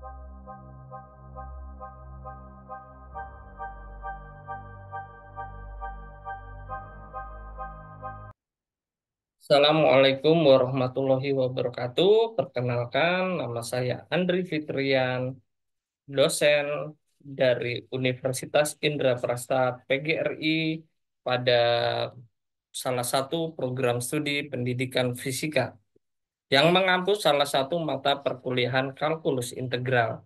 Assalamualaikum warahmatullahi wabarakatuh. Perkenalkan, nama saya Andri Fitrian, dosen dari Universitas Indraprasta PGRI pada salah satu program studi pendidikan fisika yang mengampu salah satu mata perkuliahan kalkulus integral.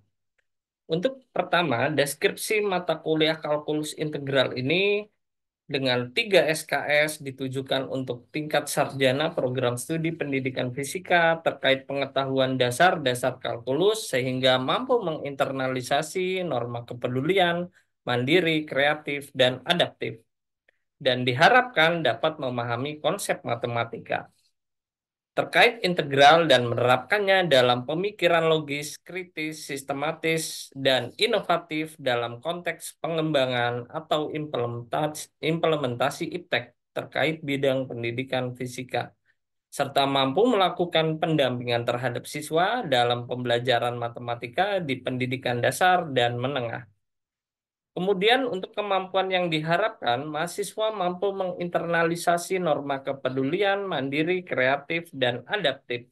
Untuk pertama, deskripsi mata kuliah kalkulus integral ini dengan 3 SKS ditujukan untuk tingkat sarjana program studi pendidikan fisika terkait pengetahuan dasar-dasar kalkulus sehingga mampu menginternalisasi norma kepedulian, mandiri, kreatif, dan adaptif, dan diharapkan dapat memahami konsep matematika terkait integral dan menerapkannya dalam pemikiran logis, kritis, sistematis, dan inovatif dalam konteks pengembangan atau implementasi IPTEK terkait bidang pendidikan fisika, serta mampu melakukan pendampingan terhadap siswa dalam pembelajaran matematika di pendidikan dasar dan menengah. Kemudian untuk kemampuan yang diharapkan, mahasiswa mampu menginternalisasi norma kepedulian, mandiri, kreatif, dan adaptif.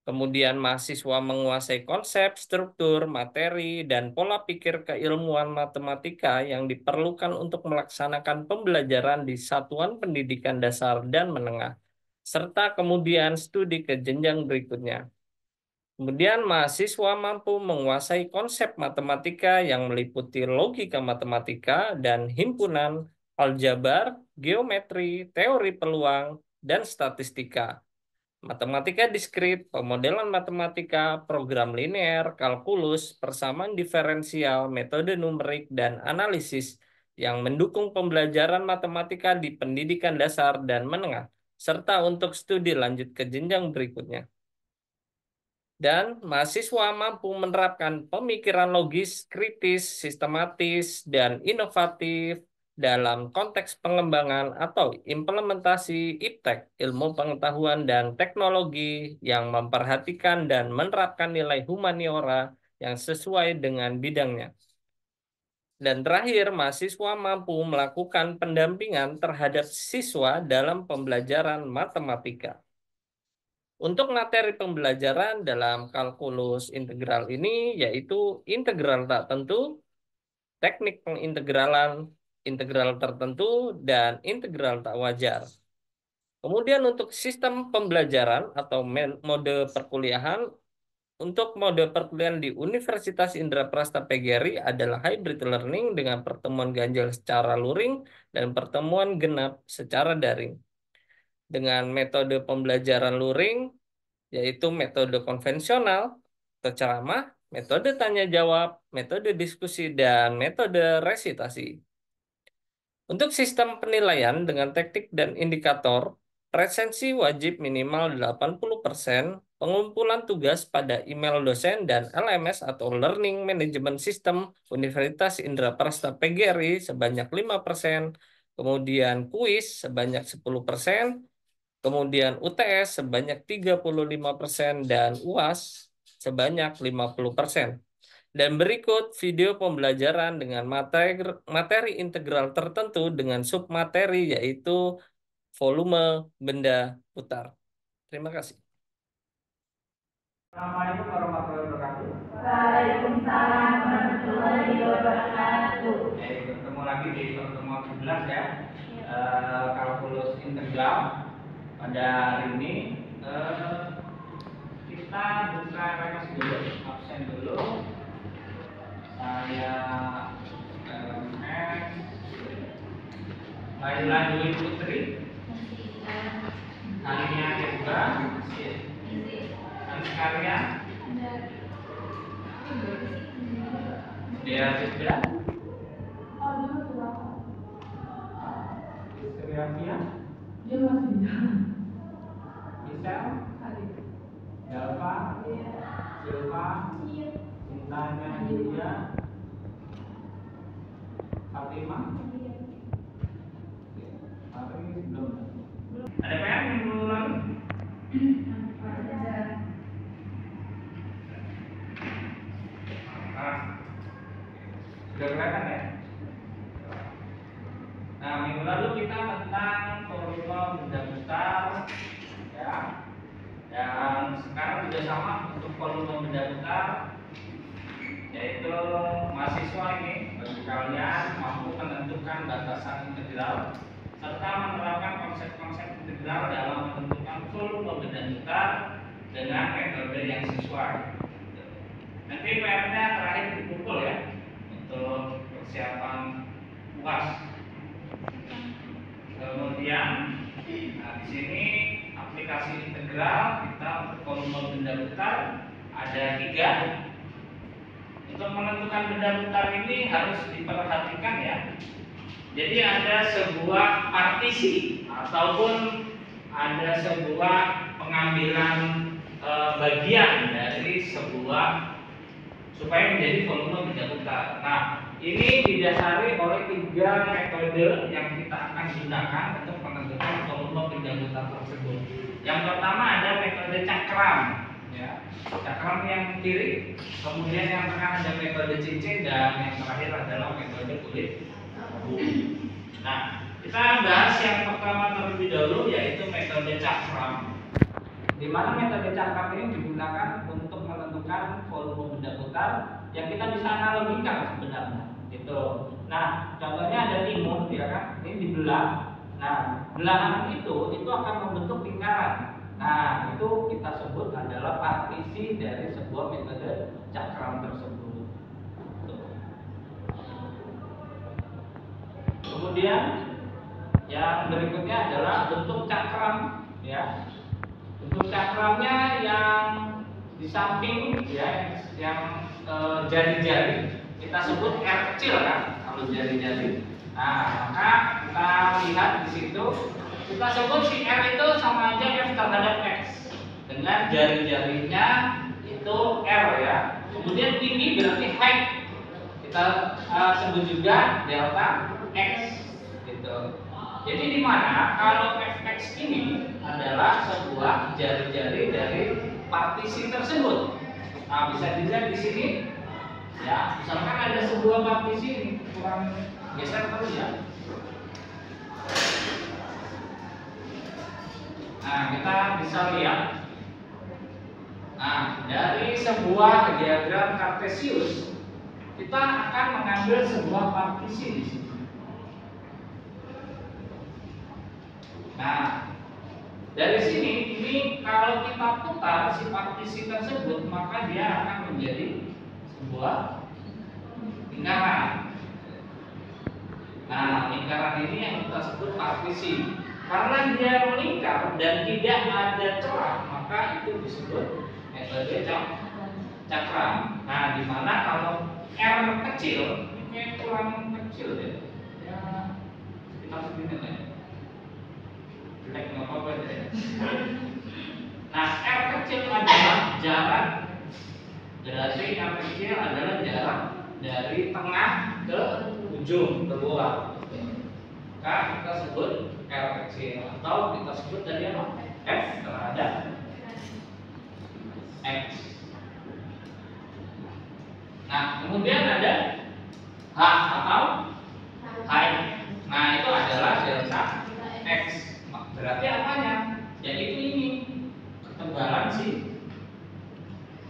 Kemudian mahasiswa menguasai konsep, struktur, materi, dan pola pikir keilmuan matematika yang diperlukan untuk melaksanakan pembelajaran di satuan pendidikan dasar dan menengah, serta kemudian studi ke jenjang berikutnya. Kemudian mahasiswa mampu menguasai konsep matematika yang meliputi logika matematika dan himpunan, aljabar, geometri, teori peluang, dan statistika, matematika diskrit, pemodelan matematika, program linear, kalkulus, persamaan diferensial, metode numerik, dan analisis yang mendukung pembelajaran matematika di pendidikan dasar dan menengah, serta untuk studi lanjut ke jenjang berikutnya. Dan mahasiswa mampu menerapkan pemikiran logis, kritis, sistematis, dan inovatif dalam konteks pengembangan atau implementasi IPTEK, ilmu pengetahuan dan teknologi yang memperhatikan dan menerapkan nilai humaniora yang sesuai dengan bidangnya. Dan terakhir, mahasiswa mampu melakukan pendampingan terhadap siswa dalam pembelajaran matematika. Untuk materi pembelajaran dalam kalkulus integral ini yaitu integral tak tentu, teknik pengintegralan, integral tertentu, dan integral tak wajar. Kemudian untuk sistem pembelajaran atau mode perkuliahan, untuk mode perkuliahan di Universitas Indraprasta PGRI adalah hybrid learning dengan pertemuan ganjil secara luring dan pertemuan genap secara daring. Dengan metode pembelajaran luring, yaitu metode konvensional atau ceramah, metode tanya jawab, metode diskusi, dan metode resitasi. Untuk sistem penilaian dengan teknik dan indikator, presensi wajib minimal 80%, pengumpulan tugas pada email dosen dan LMS atau Learning Management System Universitas Indraprasta PGRI sebanyak 5%, kemudian kuis sebanyak 10%, kemudian UTS sebanyak 35% dan UAS sebanyak 50%. Dan berikut video pembelajaran dengan materi integral tertentu dengan submateri yaitu volume benda putar. Terima kasih. Assalamualaikum warahmatullahi wabarakatuh. Waalaikumsalam warahmatullahi wabarakatuh. Bertemu lagi di pertemuan 11 ya. Kalkulus integral. Pada hari ini kita buka rekas dulu, absen dulu. Saya LMS Laila Dwi Putri. Harinya juga Karya dia sudah Istri Misal Delva Silva Cintanya Julia Fatimah tapi belum ada PR yang belum Nah, sudah kelihatan ya? Nah, minggu lalu kita tentang volume benda besar, ya. Dan sekarang juga sama untuk volume benda besar, yaitu mahasiswa ini bagi kalian mampu menentukan batasan integral serta menerapkan konsep-konsep integral dalam menentukan volume benda besar dengan metode yang sesuai. Nanti PR-nya terakhir dikumpul ya untuk persiapan UAS. Kemudian, nah di sini aplikasi integral kita untuk volume benda besar ada 3. Untuk menentukan benda besar ini harus diperhatikan ya. Jadi ada sebuah partisi ataupun ada sebuah pengambilan bagian dari sebuah supaya menjadi volume benda besar. Nah, ini didasari oleh 3 metode yang kita akan gunakan untuk menentukan volume benda besar tersebut. Yang pertama ada metode cakram, ya. Cakram yang kiri, kemudian yang tengah ada metode cincin, dan yang terakhir adalah metode kulit bambu. Nah, kita bahas yang pertama terlebih dahulu, yaitu metode cakram. Di mana metode cakram ini digunakan untuk menentukan volume benda besar yang kita bisa analogikan sebenarnya, gitu. Nah, contohnya ada timun, ya kan? Ini dibelah. Nah, belahan itu akan membentuk lingkaran. Nah, itu kita sebut adalah partisi dari sebuah metode cakram tersebut. Kemudian yang berikutnya adalah bentuk cakram, ya. Bentuk cakramnya yang di samping, ya, yang jari-jari kita sebut R kecil kan, kalau jari-jari. Nah, maka kita lihat di situ kita sebut si R itu sama aja F terhadap X dengan jari-jarinya itu R, ya. Kemudian ini berarti height, kita sebut juga delta X, gitu. Jadi di mana kalau Fx ini adalah sebuah jari-jari dari partisi tersebut. Nah, bisa dilihat di sini, ya. Misalkan ada sebuah partisi ini, kurang geser terus ya. Nah, kita bisa lihat. Nah, dari sebuah diagram kartesius, kita akan mengambil sebuah partisi di sini. Nah, dari sini ini kalau kita putar si partisi tersebut, maka dia akan menjadi sebuah lingkaran. Nah, lingkaran ini yang kita sebut partisi. Karena dia melingkar dan tidak ada celah, maka itu disebut metode cakram. Nah, di mana kalau R kecil, ini kurang kecil ya, ya sekitar segini lah ya. Jelek nggak apa-apa deh. Nah, R kecil adalah jarak, berarti R kecil adalah jarak dari tengah ke ujung keluar. Maka kita sebut R kecil, atau kita sebut tadi apa? F terhadap X. Nah, kemudian ada H atau height. Nah, itu adalah delta X. Berarti apanya? Yaitu ini ketebalan si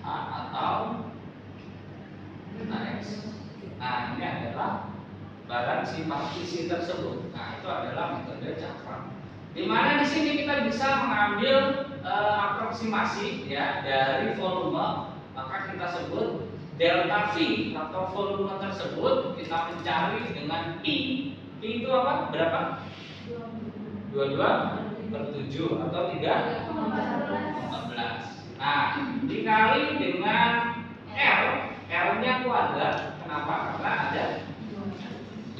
H atau delta X. Nah, ini adalah barang si partisi tersebut. Nah, itu adalah metode cakram. Di mana di sini kita bisa mengambil aproksimasi, ya, dari volume, maka kita sebut delta V atau volume tersebut kita mencari dengan Pi. Pi itu apa? Berapa? 22/7 atau 3/14. Nah, dikali dengan R, R-nya kuadrat. Kenapa? Karena ada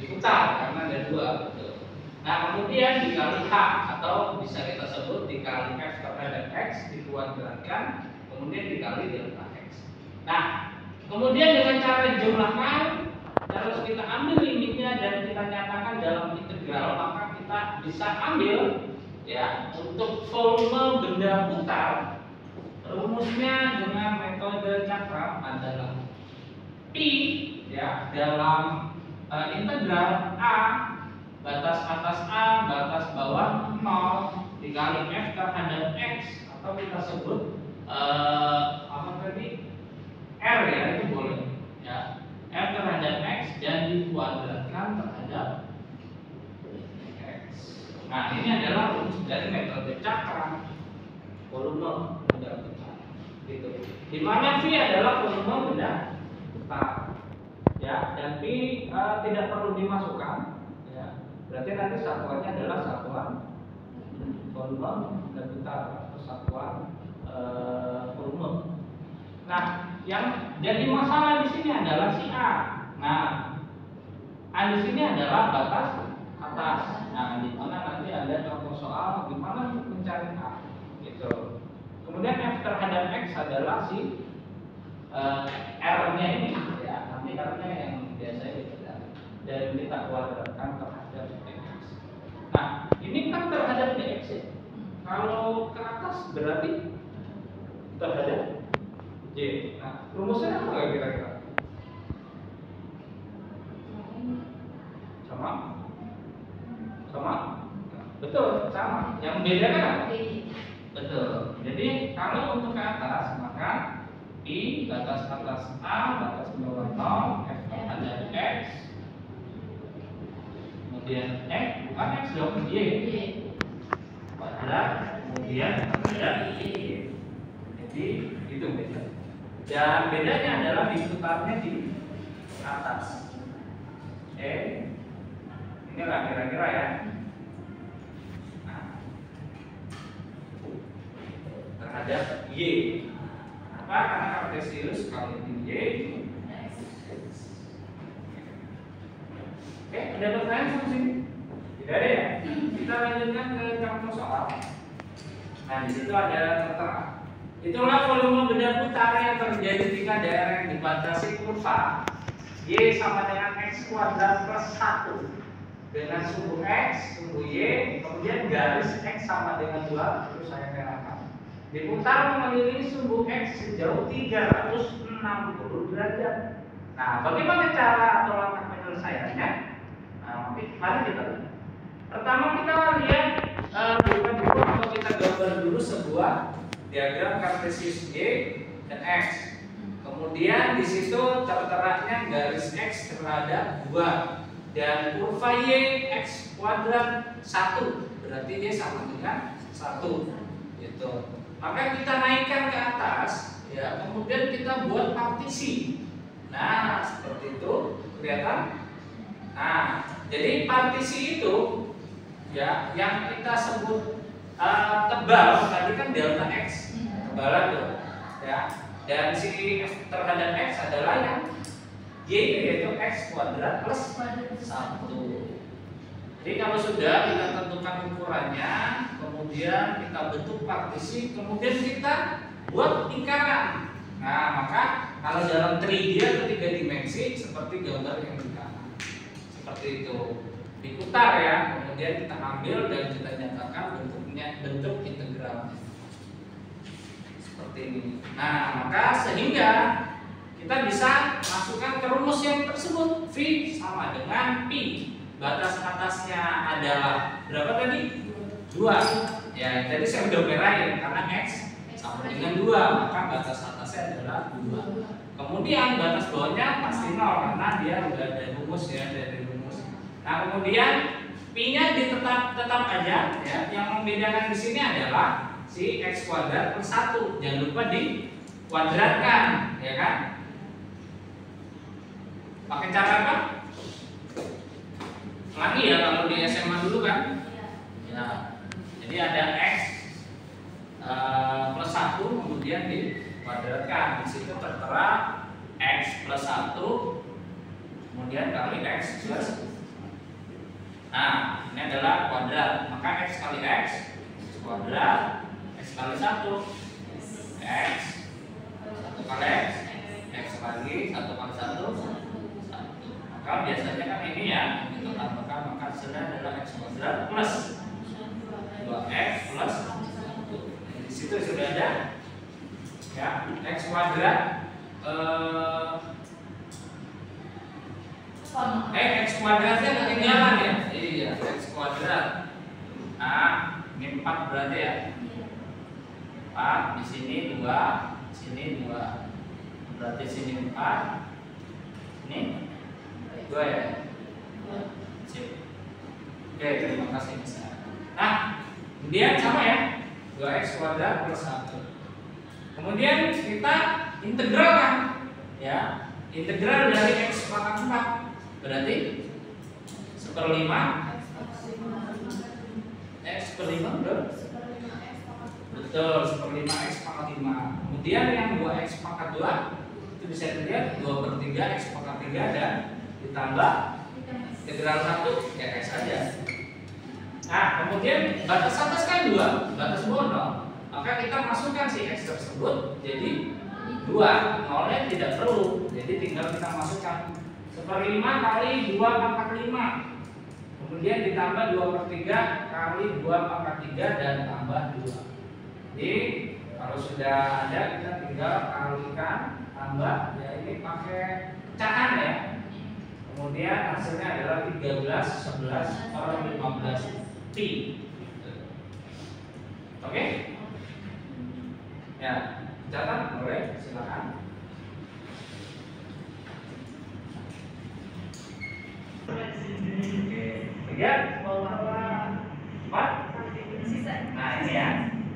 diputar, karena ada 2, betul. Nah, kemudian dikali H atau bisa kita sebut dikali F terhadap X dikuadratkan, kemudian dikali delta X. Nah, kemudian dengan cara jumlahkan, terus kita ambil limitnya dan kita nyatakan dalam integral, maka kita bisa ambil, ya, untuk volume benda putar, rumusnya dengan metode cakram adalah pi ya dalam integral a batas atas a batas bawah 0 dikali f terhadap x atau kita sebut apa tadi r ya, itu boleh ya, f terhadap x dan dikuadratkan terhadap x. Nah, ini adalah rumus dari metode cakram volume benda putar gitu. Di mana V adalah volume benda putar ya, dan P tidak perlu dimasukkan ya. Berarti nanti satuannya adalah satuan volume benda putar atau satuan volume. Nah, yang jadi masalah di sini adalah si A. Nah, A di sini adalah batas atas. Nah, di mana nanti ada contoh soal gimana mencari A gitu. Kemudian F terhadap X adalah si R-nya ini ya. Nanti R-nya yang biasa itu dan kita kuadratkan terhadap X. Nah, ini kan terhadap X ya. Kalau ke atas berarti terhadap Y. Nah, rumusnya apa kira-kira? Sama? Sama? Betul, sama. Yang beda kan apa? Betul. Jadi kalau untuk ke atas maka I batas atas A batas bawah 0 F terhadap X, kemudian X bukan X dong, Y kuadrat, kemudian terhadap Y. Jadi itu beda. Dan bedanya adalah diputarnya di atas. Inilah kira-kira ya. Nah, terhadap Y. Apa? Karena kartesius kali Y. Oke, ada pertanyaan sampai sini? Tidak ada ya? Kita lanjutkan ke contoh soal. Nah, di situ ada tertera. Itulah volume benda putar yang terjadi jika daerah yang dibatasi kurva Y sama dengan X kuadrat plus 1 dengan sumbu X, sumbu Y, kemudian garis X sama dengan 2, terus saya terangkan. Diputar mengelilingi sumbu X sejauh 360 derajat. Nah, bagaimana cara atau langkah penyelesaiannya? Nah, mari kita lihat. Pertama kita lihat bukan dulu atau kita gambar dulu sebuah diagram kartesius Y dan X. Kemudian di situ terteranya garis X terhadap 2 dan kurva Y X kuadrat 1. Berarti Y sama dengan 1 gitu. Maka kita naikkan ke atas ya, kemudian kita buat partisi. Nah, seperti itu, kelihatan? Nah, jadi partisi itu ya yang kita sebut tebal tadi kan delta X, tebalan tuh ya. Dan si terhadap X adalah yang Y yaitu X kuadrat plus 1. Jadi kalau sudah kita tentukan ukurannya, kemudian kita bentuk partisi, kemudian kita buat lingkaran. Nah, maka kalau dalam 3D atau 3 dimensi seperti gambar yang di kanan. Seperti itu. Diputar ya, kemudian kita ambil dan kita nyatakan bentuk integral seperti ini. Nah, maka sehingga kita bisa masukkan ke rumus yang tersebut. V sama dengan P. Batas atasnya adalah berapa tadi? 2. Ya, tadi saya udah merahin karena X sama dengan 2, maka batas atasnya adalah 2. Kemudian batas bawahnya pasti 0 karena dia udah ada rumus ya, dari rumus. Nah, kemudian P-nya tetap aja ya. Yang membedakan di sini adalah si X kuadrat plus 1. Jangan lupa dikuadratkan, ya kan? Pakai cara apa? Lagi ya kalau di SMA dulu kan? Ya. Jadi ada X plus 1 kemudian dikuadratkan. Di situ tertera X plus 1 kemudian kali X plus 1. Nah, ini adalah kuadrat. Maka X kali X kuadrat, X kali 1 X, 1 kali X, X lagi 1 kali 1 1. Maka biasanya kan ini ya, kita tambahkan, maka hasilnya adalah X kuadrat plus 2X plus 1. Di situ sudah ada ya, X kuadrat kuadratnya ketinggalan ya? Iya, X kuadrat. Nah, ini 4 berarti ya? 4, di sini 2, di sini 2. Berarti sini 4. Ini 2 ya? Sip. Oke, terima kasih Mister. Nah, kemudian sama ya? 2x kuadrat plus 1. Kemudian kita integralkan ya. Integral dari x pangkat 4 berarti 1/5 x per 5 betul 1/5 x pangkat 5. Kemudian yang 2x pangkat 2 itu bisa dilihat 2/3 x pangkat 3 dan ditambah integral 1 ya x saja. Nah, kemudian batas atas kan 2, batas bawah 0. Maka kita masukkan si x tersebut jadi 2, nolnya tidak perlu. Jadi tinggal kita masukkan 1/5 kali 2 pangkat 5. Kemudian ditambah 2/3 kali 2 pangkat 3 dan tambah 2. Jadi kalau sudah ada kita tinggal kalikan tambah ya ini pakai pecahan ya. Kemudian hasilnya adalah 13, 11 per 15 pi. Oke? Ya, catat boleh, silakan. Oke, 3, 4. Nah ini ya,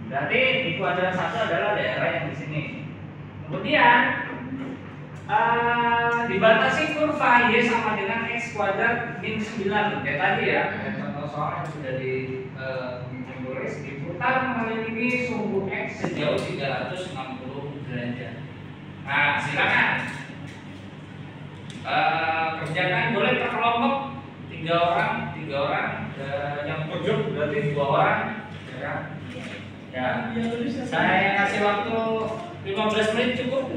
berarti di kuadrat 1 adalah daerah yang di sini. Kemudian dibatasi kurva y sama dengan x kuadrat min 9 kayak tadi ya, contoh soal yang sudah ditulis diputar mengelilingi sumbu x sejauh 360 derajat. Nah silakan kerjakan, boleh per kelompok 3 orang yang pojok berarti 2 orang ya kan? Ya, saya kasih waktu 15 menit cukup.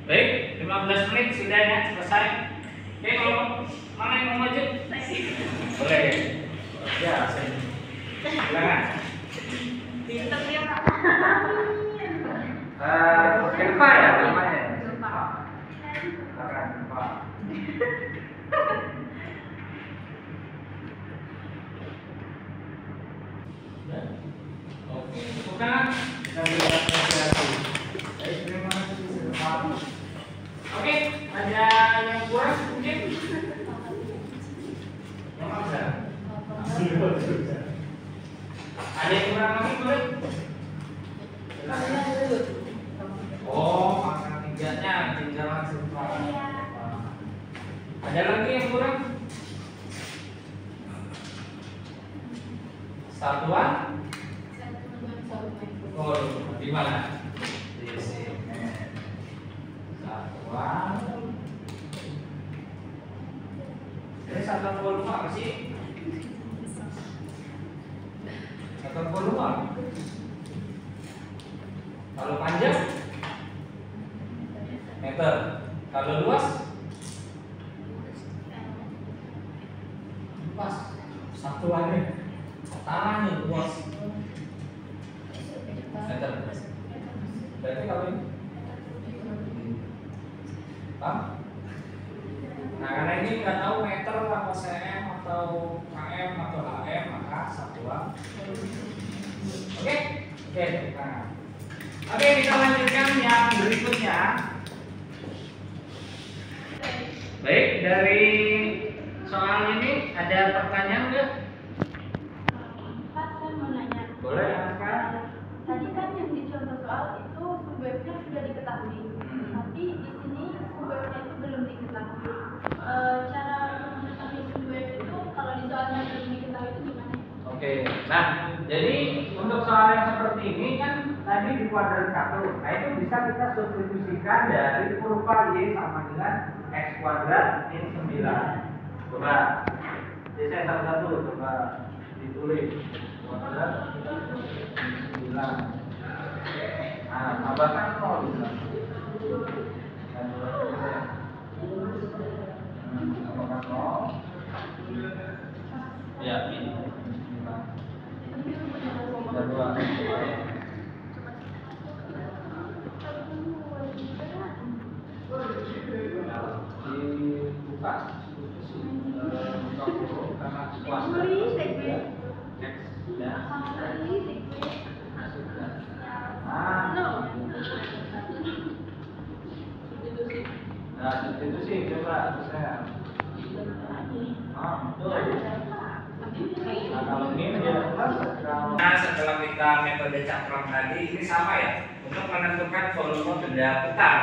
Baik, 15 menit sudah ya, selesai. Oke, kalau mana yang mau maju? Boleh. Ya, silakan. Elva ya namanya. Silakan, Elva. Oke, bukan kita berikan apresiasi. Baik, terima kasih. Oke, ada yang kurang mungkin? Yang ada? Ada yang kurang lagi boleh? Oh, maka 3-nya tinggal langsung. Ada lagi yang kurang? Satuan? Oh, di mana? Di sini. Satuan. Ini satuan volume apa sih? Satuan volume apa? Kalau panjang? Meter. Kalau luas? Luas. Satuannya. Tanahnya luas. Meter. Berarti kalau ini? Paham? Nah, karena ini nggak tahu meter apa cm atau km atau hm, maka satuan. Oke? Oke, nah. Oke, kita lanjutkan yang berikutnya. Baik, dari soal ini ada pertanyaan nggak? Pak, saya mau nanya. Boleh, apa? Tadi kan yang di contoh soal itu sumbernya sudah diketahui, tapi di sini sumbernya itu belum diketahui. Cara mengetahui sumber itu kalau di soalnya belum diketahui itu gimana? Oke, nah jadi untuk soal yang seperti ini kan tadi di kuadrat 1, nah itu bisa kita substitusikan dari kurva y sama dengan x kuadrat min 9. Coba, jadi saya satu-satu coba ditulis kuadrat min 9. Nah, tambahkan 0 bisa. Dan tambahkan 0. Nah, itu sih coba saya. Nah, setelah kita metode cakram tadi, ini sama ya, untuk menentukan volume benda putar.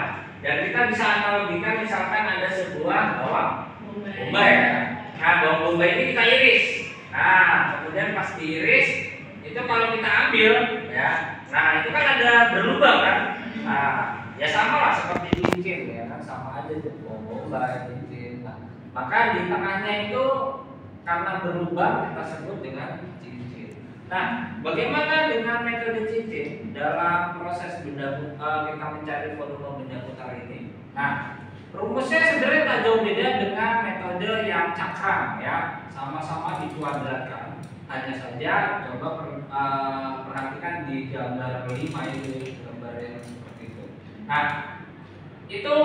Dan kita bisa analogikan misalkan ada sebuah bawang bombay ya. Nah, bawang bombay ini kita iris. Nah, kemudian pas diiris itu kalau kita ambil ya, nah itu kan ada berlubang kan. Nah, ya sama lah seperti cincin ya kan, sama aja bawang bombay cincin. Nah, maka di tengahnya itu karena berlubang kita sebut dengan cincin. Nah, bagaimana dengan metode cincin dalam proses benda kita mencari volume benda putar ini? Nah, rumusnya sebenarnya tak jauh beda dengan metode yang cakram ya, sama-sama dikuadratkan. Hanya saja coba perhatikan di gambar 5 itu, gambar yang seperti itu. Nah, itu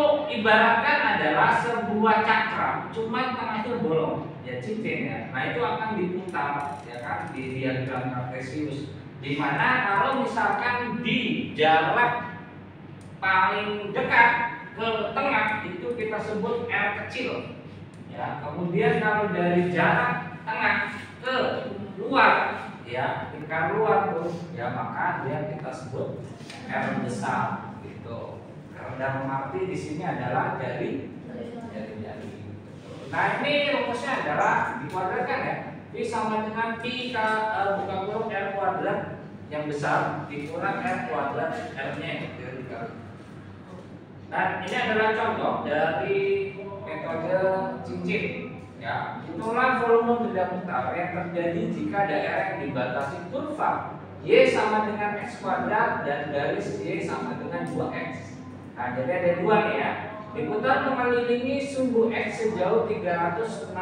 ibaratkan adalah sebuah cakram, cuman tengahnya bolong, ya cincin ya. Nah itu akan diputar, ya kan, di diagram kartesius. Dimana kalau misalkan di jarak paling dekat ke tengah itu kita sebut R kecil, ya. Kemudian kalau dari jarak tengah ke luar, ya, lingkar luar tuh, ya maka dia kita sebut R besar, gitu. Dalam arti di sini adalah jari. Nah ini rumusnya adalah dikuadratkan ya. V sama dengan Pi buka kurung R kuadrat yang besar dikurang R kuadrat R-nya yang kecil. Nah ini adalah contoh dari metode cincin. Ya, itulah volume benda putar yang terjadi jika daerah yang dibatasi kurva Y sama dengan X kuadrat dan garis Y sama dengan 2X. Nah, jadi ada dua nih ya. Diputar mengelilingi sumbu X sejauh 360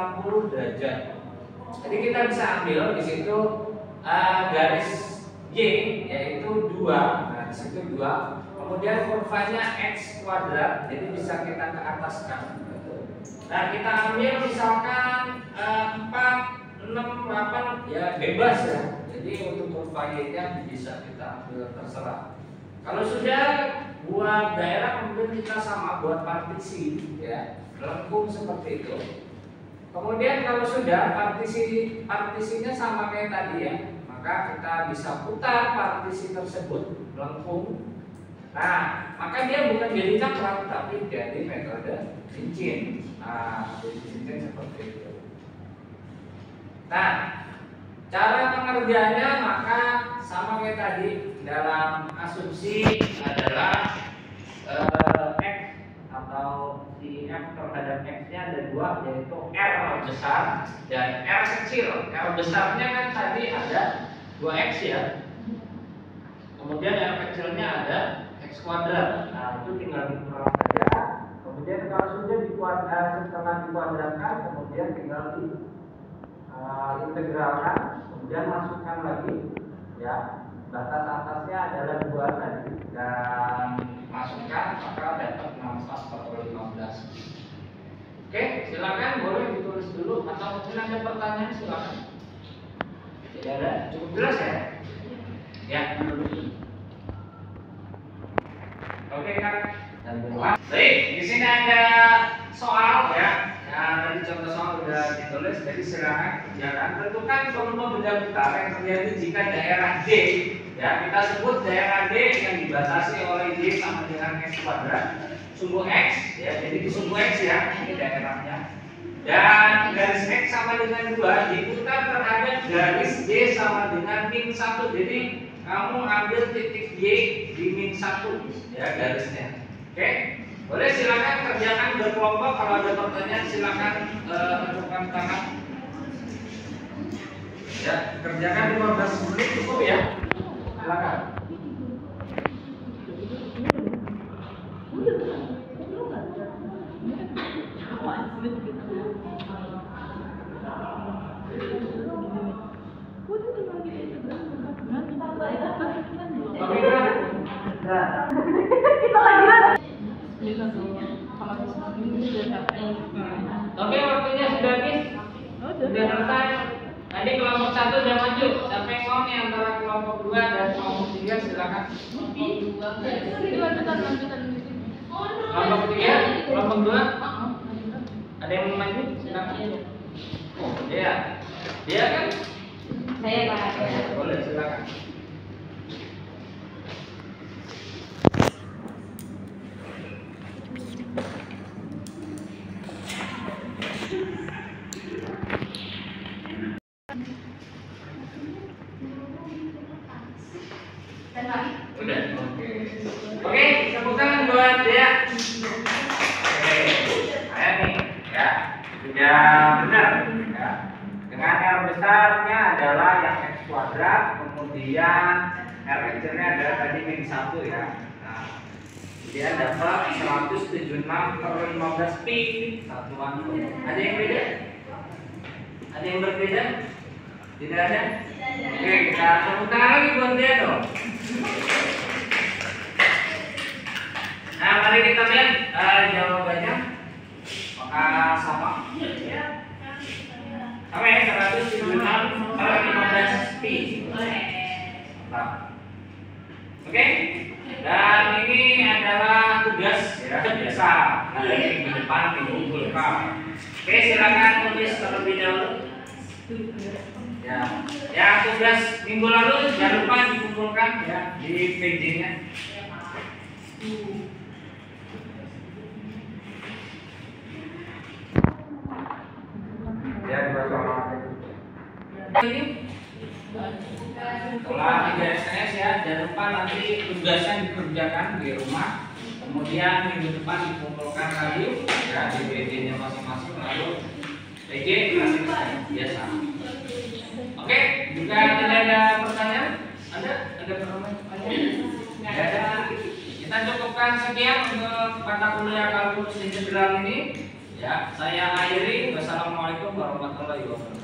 derajat. Jadi kita bisa ambil di situ garis Y yaitu 2. Nah, di situ 2. Kemudian kurvanya X kuadrat, jadi bisa kita ke ataskan. Nah, kita ambil misalkan 4, 6, 8 ya bebas ya. Jadi untuk kurva Y-nya bisa kita ambil terserah. Kalau sudah buat daerah kemudian kita sama buat partisi ya, lengkung seperti itu. Kemudian kalau sudah partisinya sama kayak tadi ya, maka kita bisa putar partisi tersebut lengkung. Nah, maka dia bukan jadi cakram tapi jadi metode cincin. Nah, jadi cincin seperti itu. Nah, cara pengerjaannya maka sama kayak tadi, dalam asumsi adalah X atau si F terhadap X-nya ada 2, yaitu R besar dan R kecil. R besarnya kan tadi ada 2X ya, kemudian R kecilnya ada X kuadrat. Nah itu tinggal dikurang saja. Kemudian kalau sudah setelah dikuadratkan, kemudian tinggal integralkan, kemudian masukkan lagi ya, batas atasnya adalah 2 tadi, dan masukkan maka dapat 64/15. Oke, silakan boleh ditulis dulu atau mungkin ada pertanyaan, silakan. Tidak ada, cukup jelas ya? Ya. Oke kan? Baik, di sini ada soal ya. Nah, tadi contoh soal sudah ditulis, jadi silakan kerjakan. Tentukan volume benda putar yang terjadi jika daerah D, ya kita sebut daerah D yang dibatasi oleh Y sama dengan X kuadrat, sumbu X, ya jadi di sumbu X ya, ini daerahnya. Dan garis X sama dengan 2 diputar terhadap garis Y sama dengan min 1. Jadi kamu ambil titik Y di min 1 ya garisnya. Oke? Boleh silakan kerjakan berkelompok. Kalau ada pertanyaan silakan tentukan tangan. Ya, kerjakan 15 menit cukup ya. Silakan. Oke, waktunya sudah habis. Sudah selesai. Tadi kelompok 1 sudah maju. Siapa yang mau nih antara kelompok 2 dan kelompok 3 silakan. Kelompok 3 Kelompok 2? Ada yang mau maju? Silakan. Oh, dia. Dia kan? Saya Pak. Boleh, silakan. Udah. Oke, tepuk tangan buat dia. Oke, saya nih, ya, sudah benar, ya. Dengan R besarnya adalah yang X kuadrat, kemudian R kecilnya adalah tadi min 1 ya. Nah, dia dapat 176/15 pi satuan. Ada yang beda? Ada yang berbeda? Tidak ada? Oke, kita tepuk tangan lagi buat dia dong. Nah, mari kita lihat jawabannya. Apakah sama? Sama ya, 176/15 pi. Nah. Oke. Dan ini adalah tugas ya, biasa. Ada yang di depan dikumpulkan. Oke, silakan tulis terlebih dahulu. Ya, ya tugas minggu lalu jangan lupa dikumpulkan ya di PJ-nya. Ya, ini setelah 3 SKS ya, jangan lupa nanti tugasnya dikerjakan di rumah. Kemudian minggu depan dikumpulkan lagi ya di PJ-nya masing-masing, lalu PJ masih biasa. Oke, jika tidak ada pertanyaan, ada pertanyaan? Tidak ada. Kita cukupkan sekian untuk mata kuliah kalkulus integral ini. Ya, saya akhiri. Wassalamualaikum warahmatullahi wabarakatuh.